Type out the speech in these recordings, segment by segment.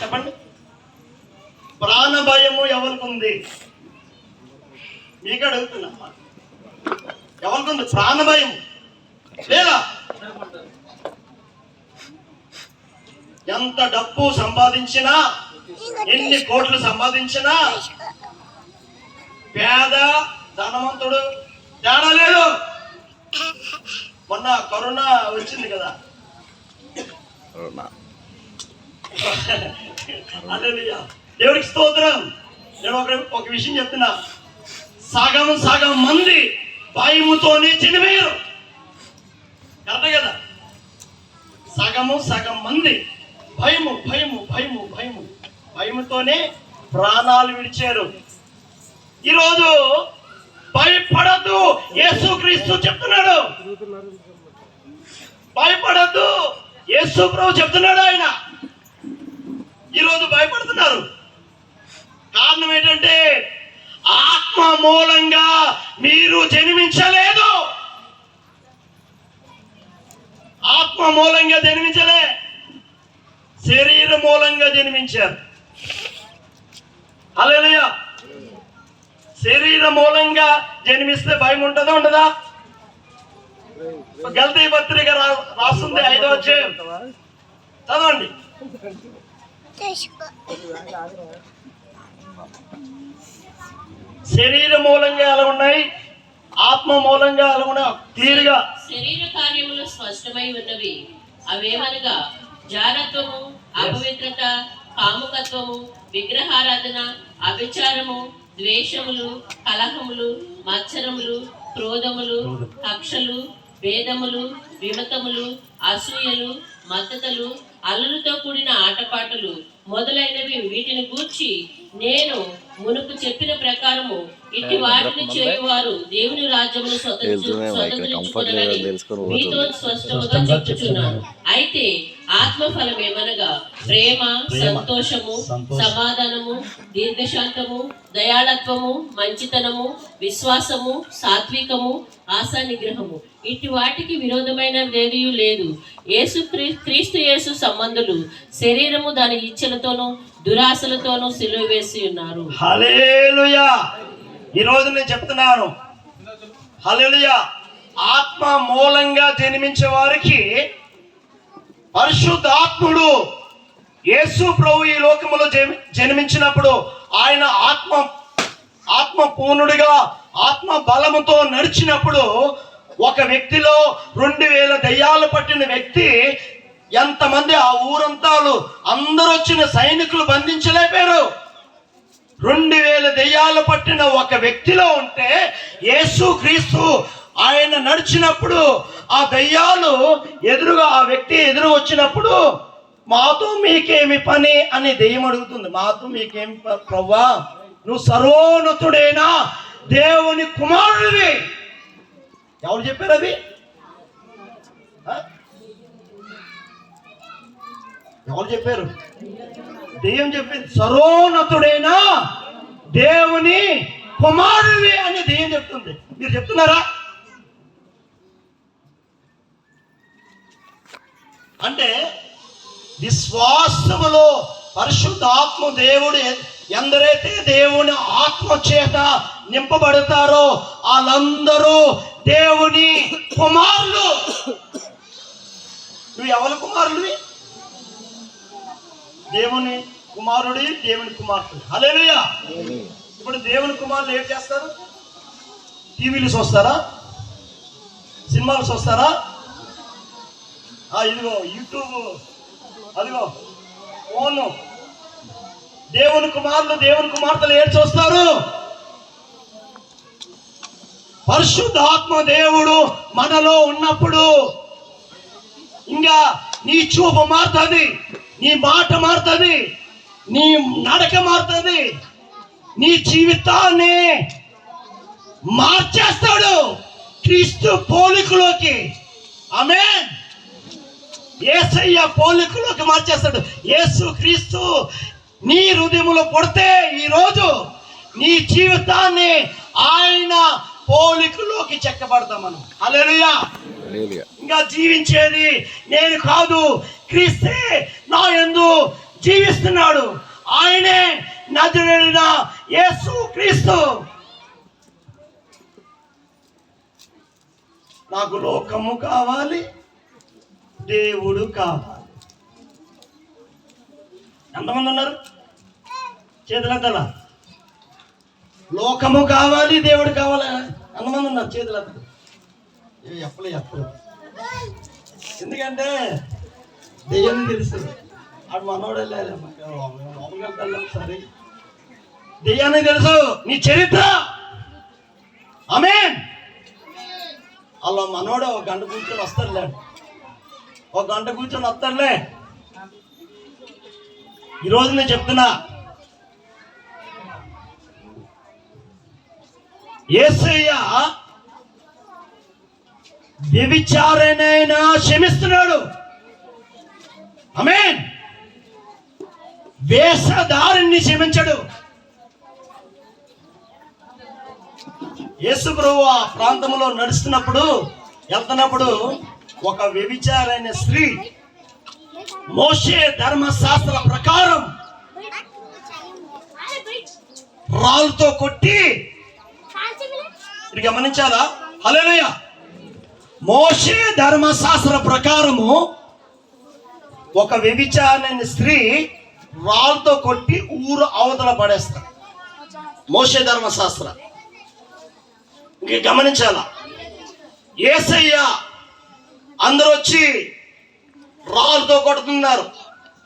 చెప్పండి. ప్రాణ భయము ఎవరికి ఉంది? మీకు అడుగుతున్నా, ఎవరికి ఉంది ప్రాణ భయం? లేదా ఎంత డబ్బు సంపాదించినా, ఎన్ని కోట్లు సంపాదించినా, పేద ధనవంతుడు తేడా లేదు. మొన్న కరోనా వచ్చింది కదా, హల్లెలూయా, దేవుడికి స్తోత్రం. నేను ఒక విషయం చెప్తున్నా, సగం మంది భయముతోనే చనిపోయారు. కరెక్ట్ కదా? సగం మంది భయముతోనే ప్రాణాలు విడిచారు. ఈరోజు భయపడద్దు, యేసుక్రీస్తు చెప్తున్నాడు. భయపడద్దు, యేసు ప్రభు చెప్తున్నాడు. ఆయన ఈరోజు భయపడుతున్నారు. కారణం ఏంటంటే ఆత్మ మూలంగా మీరు జన్మించలేదు. ఆత్మ మూలంగా జన్మించలే, శరీర మూలంగా జన్మించారు. హల్లెలూయా. శరీర మూలంగా జన్మిస్తే భయం ఉంటుందా ఉండదా? గల్తీ పత్రిక రాస్తుంది 5వ అధ్యాయం చదవండి. శరీర మూలంగా ఎలా ఉన్నాయి, ఆత్మ మూలంగా ఎలా ఉన్నాయి క్లియర్ గా. శరీర కార్యములు స్పష్టమై ఉన్నవి. అవేమనగా జారత్వము, అపవిత్రత, కాముకత్వము, విగ్రహారాధన, అభిచారము, ద్వేషములు, కలహములు, మత్సరములు, క్రోధములు, కక్షలు, భేదములు, విమతములు, అసూయలు, మద్దతలు, అల్లరితో కూడిన ఆటపాటలు మొదలైనవి. వీటిని గూర్చి నేను మునుపు చెప్పిన ప్రకారము ఇట్టి వాటిని చేయువారు దేవుని రాజ్యమును స్వతంత్రించుకొనని మీతో స్పష్టముగా చెప్పుచున్నాను. అయితే ఆత్మఫలమేమనగా ప్రేమ, సంతోషము, సమాధానము, దీర్ఘశాంతము, దయాళత్వము, మంచితనము, విశ్వాసము, సాత్వికము, ఆశా నిగ్రహము. ఇట్టి వాటికి విరోధమైనదేదీ లేదు. క్రీస్తు యేసు సంబంధులు శరీరము దాని ఇచ్చలతోనూ దురాశలతోనూ సిలువ వేసి ఉన్నారు. హల్లెలూయా. ఈ రోజు నేను చెప్తున్నాను, హల్లెలూయా, ఆత్మ మూలంగా జన్మించే వారికి పరిశుద్ధాత్ముడు యేసు ప్రభు ఈ లోకములో జన్మించినప్పుడు ఆయన ఆత్మ పూర్ణుడిగా ఆత్మ బలముతో నడిచినప్పుడు ఒక వ్యక్తిలో 2000 దయ్యాలు పట్టిన వ్యక్తి ఎంతమంది, ఆ ఊరంతా అందరూ వచ్చిన సైనికులు బంధించలేపారు. 2000 దయ్యాలు పట్టిన ఒక వ్యక్తిలో ఉంటే యేసు క్రీస్తు ఆయన నడిచినప్పుడు ఆ దయ్యాలు ఎదురుగా ఆ వ్యక్తి ఎదురు వచ్చినప్పుడు మాతో మీకేమి పని అని దెయ్యం అడుగుతుంది. మాతో మీకేమి ప్రభువా, నువ్వు సర్వోన్నతుడైన దేవుని కుమారుడివి. ఎవరు చెప్పారు అది? ఎవరు చెప్పారు? దెయ్యం చెప్పింది. సర్వోన్నతుడైన దేవుని కుమారుడివి అని దెయ్యం చెప్తుంది. మీరు చెప్తున్నారా? అంటే విశ్వాసములో పరిశుద్ధాత్మ దేవుడు ఎందరైతే దేవుని ఆత్మ చేత నింపబడతారో వాళ్ళందరూ దేవుని కుమారులు. నువ్వు ఎవరి కుమారుడివి? దేవుని కుమారుడి, దేవుని కుమార్తె. హల్లెలూయా. ఇప్పుడు దేవుని కుమారులు ఏం చేస్తారు? టీవీలు చూస్తారా? సినిమాలు చూస్తారా? ఇదిగో యూట్యూబ్, అదిగో ఫోను. దేవుని కుమారులు, దేవుని కుమార్తెలు ఏం చూస్తారు? పరిశుద్ధాత్మ దేవుడు మనలో ఉన్నప్పుడు ఇంకా నీ చూపు మారుతుంది, నీ మాట మారుతుంది, నీ నడక మారుతుంది, నీ జీవితాన్ని మార్చేస్తాడు క్రీస్తు పోలికలోకి. ఆమేన్. యేసయ్య పోలికలోకి మార్చేస్తాడు. యేసు క్రీస్తు నీ హృదయంలో పుడితే ఈరోజు నీ జీవితాన్ని ఆయన పోలికలోకి చెక్కబడతాం మనం. హల్లెలూయా. ఇంకా జీవించేది నేను కాదు, క్రీస్తే నా యందు జీవిస్తాడు. క్షమిస్తున్నాడు. ఆయనే నజరేయుడైన యేసు క్రీస్తు. నాకు లోకము కావాలి, దేవుడు కావాలి. ఎంతమంది ఉన్నారు? చేతులెత్తాలా? లోకము కావాలి, దేవుడు కావాలి. ఎంతమంది ఉన్నారు? చేతులెత్తాలి. చెప్పలేదు. ఎందుకంటే దెయ్యం తెలుసు. ఆడు మనోడే లేదు, సరే దెయ్యానికి తెలుసు నీ చరిత్ర. ఆమేన్. అలా మనోడే ఒక గంట కూర్చొని వస్తాడులే, ఒక గంట కూర్చొని వస్తాడులే. ఈరోజు నేను చెప్తున్నా, యేసయ్య వ్యభిచారినైనా క్షమిస్తున్నాడు. ఆమేన్. వేషధారిని క్షమించడు. యేసు ప్రభువు ఆ ప్రాంతంలో నడుస్తున్నప్పుడు వెళ్తున్నప్పుడు ఒక వ్యభిచారైన స్త్రీ మోషే ధర్మశాస్త్ర ప్రకారం రాళ్ళతో కొట్టి, ఇది గమనించాలా? హల్లెలూయా. మోషే ధర్మశాస్త్ర ప్రకారము ఒక వ్యభిచారైన స్త్రీ రాళ్ళతో కొట్టి ఊరు అవతల పడేస్తారు. మోషే ధర్మశాస్త్ర. ఇంక గమనించాలా? యేసయ్య అందరూ వచ్చి రాళ్ళతో కొడుతున్నారు.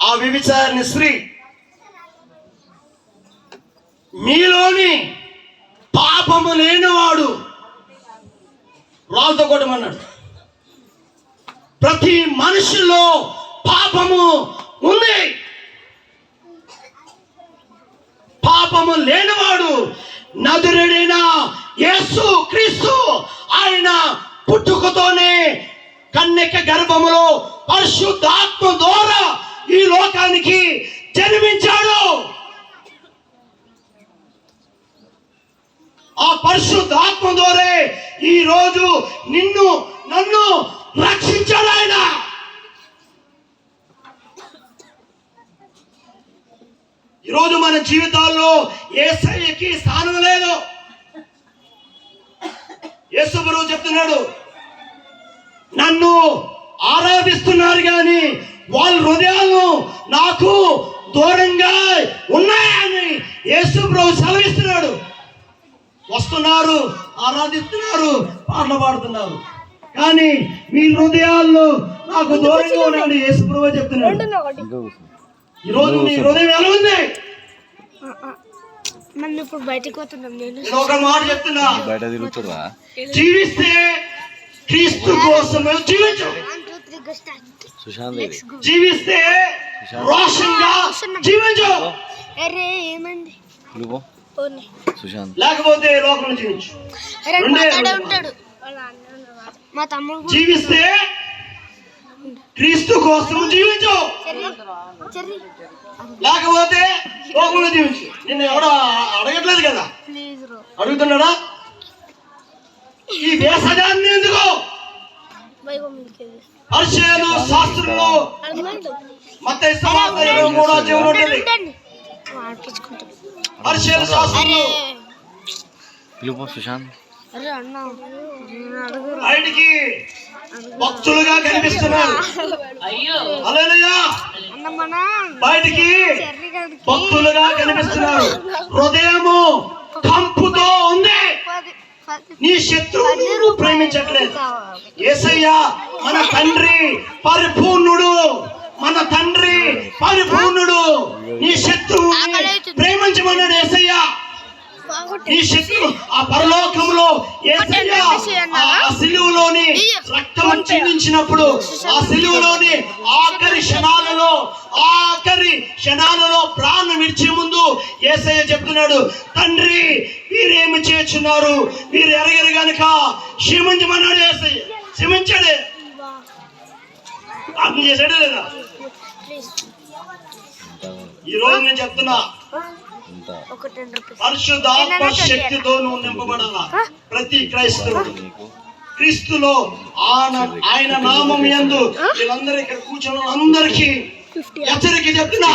ఆ వ్యభిచారిణి స్త్రీ, మీలోని పాపము లేనివాడు రాళ్ళతో కొట్టమన్నాడు. ప్రతి మనిషిలో పాపము ఉంది. పాపము లేనివాడు నజరేయుడైన యేసు క్రీస్తు. ఆయన పుట్టుకతోనే కన్యక గర్భములో పరిశుద్ధాత్మ ద్వారా ఈ లోకానికి జన్మించాడు. ఆ పరిశుద్ధాత్మ ద్వారా ఈ రోజు నిన్ను నన్ను రక్షించాడు ఆయన. ఈరోజు మన జీవితాల్లో యేసయ్యకి స్థానం లేదు. యేసు ప్రభువు చెప్తున్నాడు, నన్ను ఆరాధిస్తున్నారు కానీ వాళ్ళ హృదయాలు నాకు దూరంగా ఉన్నాయని యేసు ప్రభు సెలవిస్తున్నాడు. వస్తున్నారు, ఆరాధిస్తున్నారు, పాటలు పాడుతున్నారు, కానీ మీ హృదయాల్లో నాకు దూరంగా ఉన్నాడు యేసు ప్రభు చెప్తున్నాడు. ఈరోజు నీ హృదయం ఎలా ఉంది? మనం ఇప్పుడు బయటకు పోతున్నాం. నేను ఒక మాట చెప్తున్నా, జీవిస్తే క్రీస్తు కోసమే జీవించు. జీవిస్తే రోషంగా జీవించు. లేకపోతే లోకంలో జీవించు. ఉంటాడు మా తమ్ముడు. జీవిస్తే క్రీస్తు కోసం జీవించు, లేకపోతే లోకంలో జీవించు. నిన్ను ఎవడ అడగట్లేదు కదా, అడుగుతున్నాడా? ఈ వేసజాన్ని ఎందుకు? పరిచయాలు శాస్త్రంలో మత్తయి సువార్త 23వ అధ్యాయం ఉంటుంది. పరిచయాలు శాస్త్రంలో ఆయనకి భక్తులుగా కనిపిస్తున్నారు. హల్లెలూయా. బయటికి భక్తులుగా కనిపిస్తున్నారు. హృదయము కంపుతో ఉంది. నీ శత్రువుని నువ్వు ప్రేమించట్లేదు. యేసయ్య మన తండ్రి పరిపూర్ణుడు, మన తండ్రి పరిపూర్ణుడు. నీ శత్రువుని ప్రేమించమన్నాడు యేసయ్య. నీ శత్రువు ఆ పరలోకంలో యేసయ్య ఆ సిలువలోని రక్తం చిందించినప్పుడు, ఆ సిలువలోని ఆఖరి క్షణాలలో ప్రాణం విడిచే ముందు యేసయ్య చెప్తున్నాడు, తండ్రి వీరేమి చేస్తున్నారు, వీరు ఎరగరు గనుక క్షమించమన్నాడు యేసయ్య. క్షమించాడే, అర్థం చేశాడే లేదా? ఈ రోజు నేను చెప్తున్నా, పరిశుద్ధాత్మ శక్తితో నువ్వు నింపబడాలా. ప్రతి క్రైస్తవుడు క్రీస్తులో ఆయన నామం యందు వీళ్ళందరూ ఇక్కడ కూర్చొని అందరికీ హెచ్చరిక చెప్తున్నా,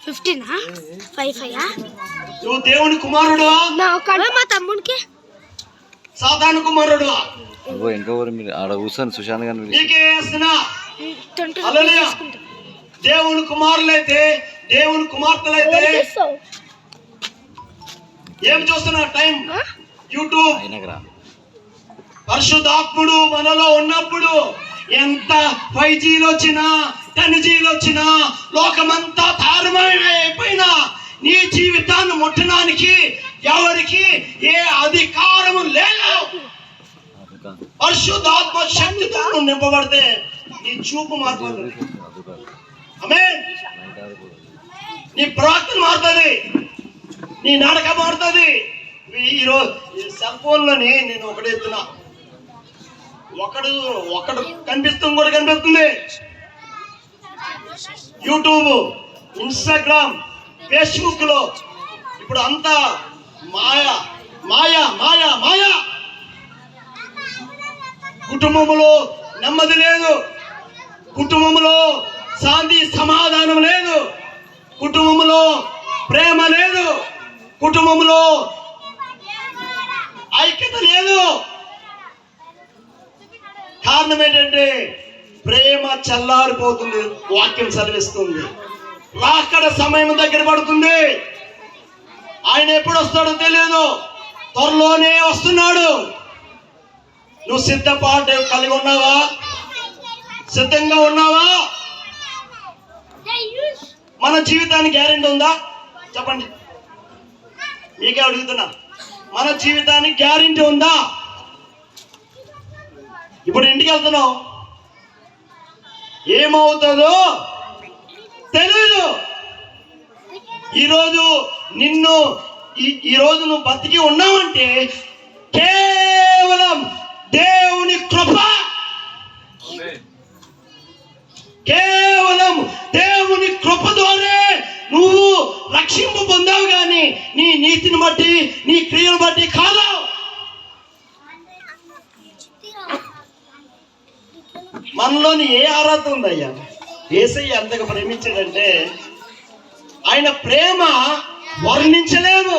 15 5 నువ్వు దేవుని కుమారుడు, మా తమ్ముడికి సాతాను కుమారుడు. ఇంకా ఊరు మీరు ఆడ కూర్చొని సుశాంత్ గారిని నీకే వేస్తున్నా. 20 హల్లెలూయా. దేవుని కుమారులైతే, దేవుని కుమార్తెలైతే ఏం చూస్తున్నా? Time YouTube. అయినరా పరిశుద్ధాత్ముడు మనలో ఉన్నప్పుడు ఎంత 5Gలు వచ్చినా 10Gలు వచ్చినా లోకమంతా తారుమారైపోయినా నీ జీవితాన్ని ముట్టడానికి ఎవరికి ఏ అధికారము లేదు. పరిశుద్ధాత్మ శక్తితో నువ్వు నింపబడితే నీ చూపు మారుతుంది. ఆమేన్. నీ ప్రవర్తన మారుతుంది, నీ నడక మారుతుంది. ఈరోజు సెల్ ఫోన్లోని నేను ఒకటి ఎత్తున్నా, ఒకడు కనిపిస్తుంది, కూడా కనిపిస్తుంది. యూట్యూబ్, ఇన్స్టాగ్రామ్, ఫేస్బుక్ లో ఇప్పుడు అంతా మాయా మాయా మాయా మాయా. కుటుంబంలో నెమ్మది లేదు, కుటుంబంలో శాంతి సమాధానం లేదు, కుటుంబంలో ప్రేమ లేదు, కుటుంబంలో ఐక్యత లేదు. కారణం ఏంటంటే ప్రేమ చల్లారిపోతుంది. వాక్యం చదివిస్తుంది. రాకడ సమయం దగ్గర పడుతుంది. ఆయన ఎప్పుడు వస్తాడో తెలియదు, త్వరలోనే వస్తున్నాడు. నువ్వు సిద్ధపాటు కలిగి ఉన్నావా? సిద్ధంగా ఉన్నావా? మన జీవితానికి గ్యారెంటీ ఉందా? చెప్పండి, మీకే అడుగుతున్నా. మన జీవితానికి గ్యారెంటీ ఉందా? ఇప్పుడు ఇంటికి వెళ్తున్నావు, ఏమవుతుందో తెలీదు. ఈరోజు ఈరోజు నువ్వు బతికి ఉన్నావంటే కేవలం దేవుని కృప, కేవలం దేవుని కృప ద్వారా నువ్వు రక్షింపు పొందావు, కానీ నీ నీతిని బట్టి, నీ క్రియను బట్టి కాదు. మనలోని ఏ ఆరాధన ఉందయ్యా? యేసయ్య అంతగా ప్రేమించాడంటే ఆయన ప్రేమ వర్ణించలేము.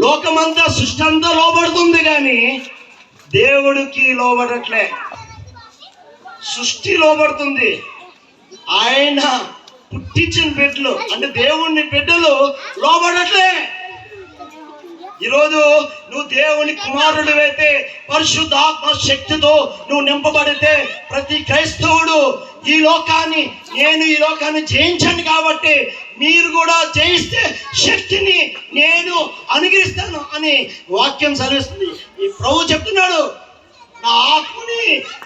లోకమంతా సృష్టి అంతా లోబడుతుంది, కానీ దేవుడికి లోబడట్లే. సృష్టి లోబడుతుంది, ఆయన పుట్టించిన బిడ్డలు అంటే దేవుని బిడ్డలు లోబడట్లే. ఈరోజు నువ్వు దేవుని కుమారుడు అయితే, పరిశుద్ధాత్మ శక్తితో నువ్వు నింపబడితే, ప్రతి క్రైస్తవుడు నేను ఈ లోకాన్ని జయించాను కాబట్టి మీరు కూడా జయిస్తే శక్తిని నేను అనుగ్రహిస్తాను అని వాక్యం చదివిస్తుంది. ఈ ప్రభు చెప్తున్నాడు, నా ఆత్మని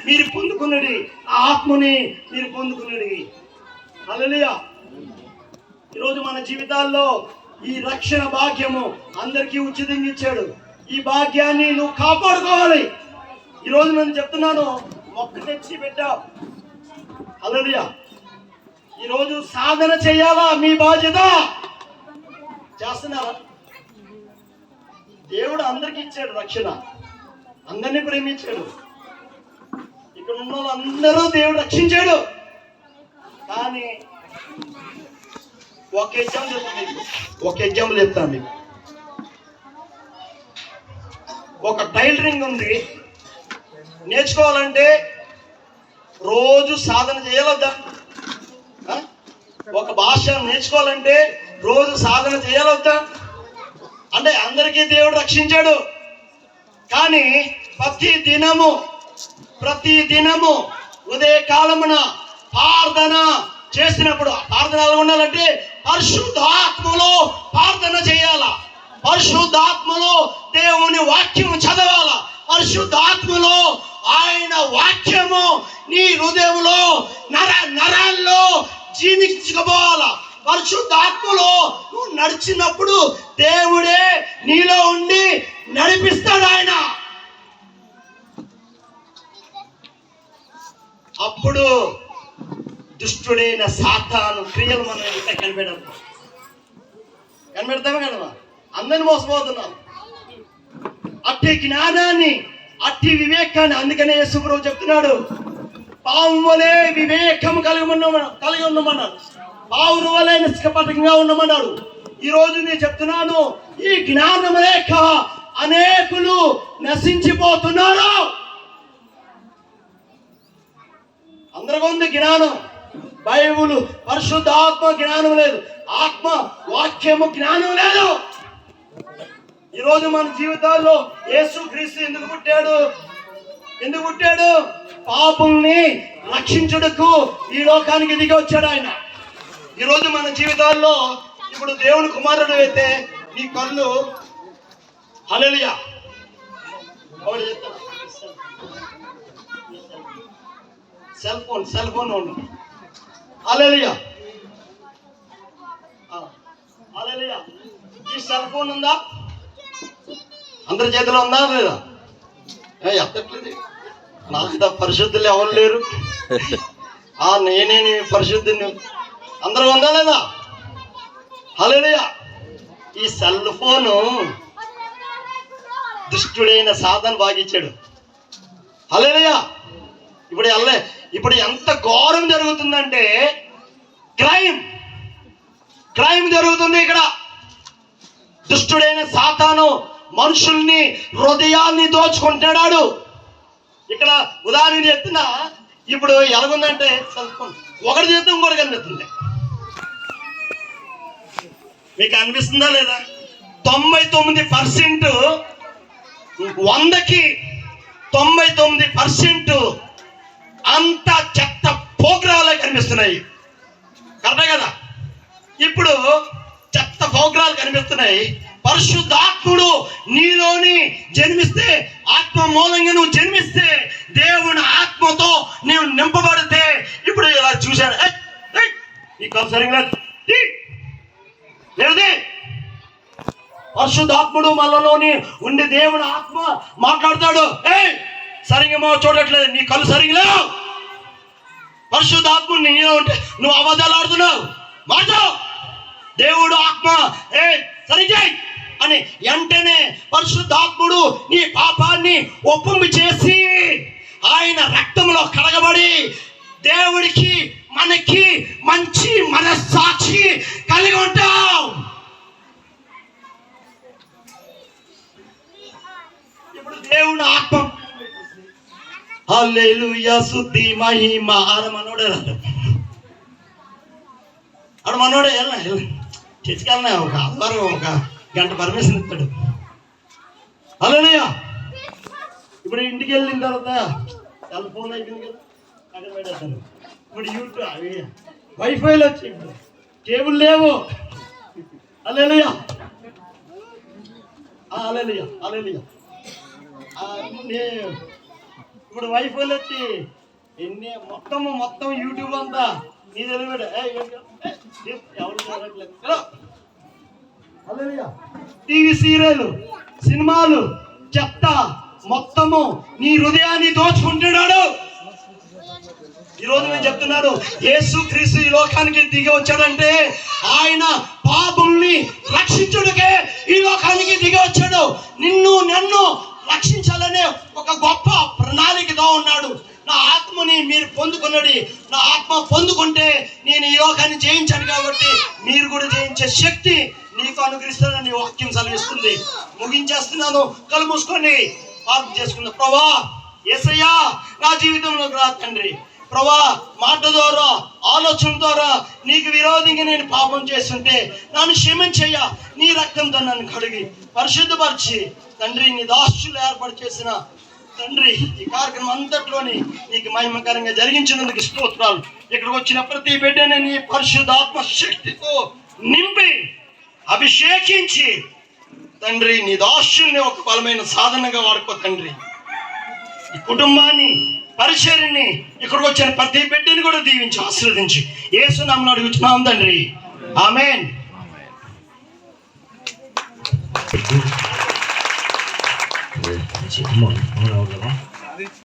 మీరు పొందుకున్నది, నా ఆత్మని మీరు పొందుకున్నది. హల్లెలూయా. ఈరోజు మన జీవితాల్లో ఈ రక్షణ భాగ్యము అందరికీ ఉచితంగా ఇచ్చాడు. ఈ భాగ్యాన్ని నువ్వు కాపాడుకోవాలి. ఈరోజు నేను చెప్తున్నాను, మొక్క తెచ్చి పెట్టావు. హల్లెలూయా. ఈరోజు సాధన చేయాలా? మీ బాధ్యత. చేస్తున్నారా? దేవుడు అందరికి ఇచ్చాడు రక్షణ, అందరినీ ప్రేమించాడు. ఇక్కడ ఉన్న వాళ్ళందరూ దేవుడు రక్షించాడు. కానీ ఒక ఎగ్జాంపుల్ చెప్తాను మీకు. ఒక టైలరింగ్ ఉంది, నేర్చుకోవాలంటే రోజు సాధన చేయాలొద్దా? ఒక భాష నేర్చుకోవాలంటే రోజు సాధన చేయాలొద్దా? అంటే అందరికీ దేవుడు రక్షించాడు, కానీ ప్రతి దినము ఉదయ కాలమున ప్రార్థన చేసినప్పుడు, ప్రార్థన ఎలా ఉండాలంటే పరిశుద్ధాత్మలో ప్రార్థన చేయాల, పరిశుద్ధాత్మలో దేవుని వాక్యం చదవాల, పరిశుద్ధాత్మలో ఆయన వాక్యము నీ హృదయంలో నరాల్లో జీవించుకోవాల. పరిశుద్ధాత్మలో నువ్వు నడిచినప్పుడు దేవుడే నీలో ఉండి నడిపిస్తాడు ఆయన. అప్పుడు దుష్టుడైన సాతాను క్రియలు మనం ఇంకా కనిపెడతామా కదవా? అందరిని మోసపోతున్నాం. అట్టి జ్ఞానాన్ని, అట్టి వివేకాన్ని, అందుకనే యేసు ప్రభువు చెప్తున్నాడు, పాము వలె వివేకం కలిగి ఉండమన్నాడు. పావును వలె నిష్కపటంగా ఉండమన్నాడు. ఈ రోజు నేను చెప్తున్నాను, ఈ జ్ఞానం లేక అనేకులు నశించిపోతున్నారు. అందరికీ ఉంది జ్ఞానం, బైబుల్ పరిశుద్ధాత్మ జ్ఞానం లేదు, ఆత్మ వాక్యము జ్ఞానం లేదు. ఈరోజు మన జీవితాల్లో యేసుక్రీస్తు ఎందుకు పుట్టాడు? పాపుల్ని రక్షించుటకు ఈ లోకానికి దిగి వచ్చాడు ఆయన. ఈరోజు మన జీవితాల్లో ఇప్పుడు దేవుని కుమారుడు అయితే నీ కళ్ళు హల్లెలూయా సెల్ ఫోన్ ఉండు. హల్లెలూయా హల్లెలూయా. ఈ సెల్ ఫోన్ ఉందా? అందరి చేతిలో ఉందా లేదా? ఎత్తట్లేదు. నాంత పరిశుద్ధులు ఎవరు లేరు. నేనే పరిశుద్ధుని. అందరూ ఉందా లేదా? హల్లెలూయా. ఈ సెల్ ఫోను దుష్టుడైన సాతాను బాగిచ్చాడు. హల్లెలూయా. ఇప్పుడు ఎంత ఘోరం జరుగుతుందంటే క్రైమ్ జరుగుతుంది. ఇక్కడ దుష్టుడైన సాతాను మనుషుల్ని హృదయాన్ని దోచుకుంటాడు. ఇక్కడ ఉదాహరణ చెప్తున్నా, ఇప్పుడు ఎలాగుందంటే సెల్ ఫోన్ ఒకటి చేస్తే ఇంకోటి కనిపిస్తుంది. మీకు అనిపిస్తుందా లేదా? 99% 100కి 99% అంత చెత్త పోగ్రాలే కనిపిస్తున్నాయి. కరెక్టే కదా? ఇప్పుడు చెత్త పోగ్రాలు కనిపిస్తున్నాయి. పరిశుద్ధాత్ముడు నీలోని జన్మిస్తే, ఆత్మ మూలంగా నువ్వు జన్మిస్తే, దేవుని ఆత్మతో నీవు నింపబడితే, ఇప్పుడు ఇలా చూశాను, నీకు సరిగ్గా లేదు. పరిశుద్ధాత్ముడు మనలోని ఉండి దేవుని ఆత్మ మాట్లాడతాడు. సరిగ్గా చూడట్లేదు, నీ కళ్ళు సరిగ్గా లేవు. పరిశుద్ధాత్ముడు నీలో ఉంటే నువ్వు అబద్ధాలు ఆడుతున్నావు. మాట్లాడు. దేవుడు ఆత్మ సరిగ్గా అని వెంటనే పరిశుద్ధాత్ముడు నీ పాపాన్ని ఒప్పుమి చేసి ఆయన రక్తంలో కడగబడి దేవుడికి మనకి మంచి మనస్సాక్షి కలిగి ఉంటాం. ఇప్పుడు దేవుని ఆత్మ హల్లెలూయా స్తుతి మహిమ మనోడే చర్చికెళ్ళినా ఒక ఆదివారం ఒక గంట పర్మిషన్ ఇస్తాడు. హల్లెలూయా. ఇప్పుడు ఇంటికి వెళ్ళిన తర్వాత సెల్ ఫోన్ అయిపోయింది కదా, అక్కడ పెడతాను. ఇప్పుడు యూట్యూబ్ వైఫైలు వచ్చి ఇప్పుడు కేబుల్ లేవు. హల్లెలూయా హల్లెలూయా హల్లెలూయా. ఇప్పుడు వైఫైలు వచ్చి ఎన్ని మొత్తం యూట్యూబ్ అంతా నీ తెలివాడు. ఎవరు చూడట్లేదు. టీవీ సీరియల్, సినిమాలు, చెత్త మొత్తము నీ హృదయాన్ని దోచుకుంటున్నాడు. ఈరోజు నేను చెప్తున్నాను, యేసుక్రీస్తు ఈ లోకానికి దిగి వచ్చాడంటే ఆయన పాపుల్ని రక్షించుటకే ఈ లోకానికి దిగి వచ్చాడు. నన్ను రక్షించాలనే ఒక గొప్ప ప్రణాళికతో ఉన్నాడు. నా ఆత్మని మీరు పొందుకున్నది, నా ఆత్మ పొందుకుంటే నేను ఈ లోకాన్ని జయించాను కాబట్టి మీరు కూడా జయించే శక్తి నీకు అనుగ్రహిస్తానని వాక్యం సెలవిస్తుంది. ముగించేస్తున్నాను. కళ్ళు మూసుకొని ప్రార్థన చేసుకుందాం. ప్రభా యేసయ్యా, నా జీవితంలోకి రా తండ్రి. ప్రభా, మాట ద్వారా, ఆలోచన ద్వారా నీకు విరోధంగా నేను పాపం చేస్తుంటే నన్ను క్షమించయ్యా. నీ రక్తంతో నన్ను కడిగి పరిశుద్ధపరిచి తండ్రి, నీ దాసులు ఏర్పాటు చేసిన తండ్రి ఈ కార్యక్రమం అంతట్లోని నీకు మహిమకరంగా జరిగించినందుకు స్తోత్రాలు. ఇక్కడికి వచ్చిన ప్రతి బిడ్డని నీ పరిశుద్ధాత్మ శక్తితో నింపి అభిషేకించి తండ్రి నీ దాసుల్ని ఒక బలమైన సాధనగా వాడుకో తండ్రి. ఈ కుటుంబాన్ని, పరిచర్యని, ఇక్కడికి వచ్చిన ప్రతి బిడ్డని కూడా దీవించి ఆశీర్వదించి యేసు నామమున అడుగుతున్నాం తండ్రి. ఆమేన్.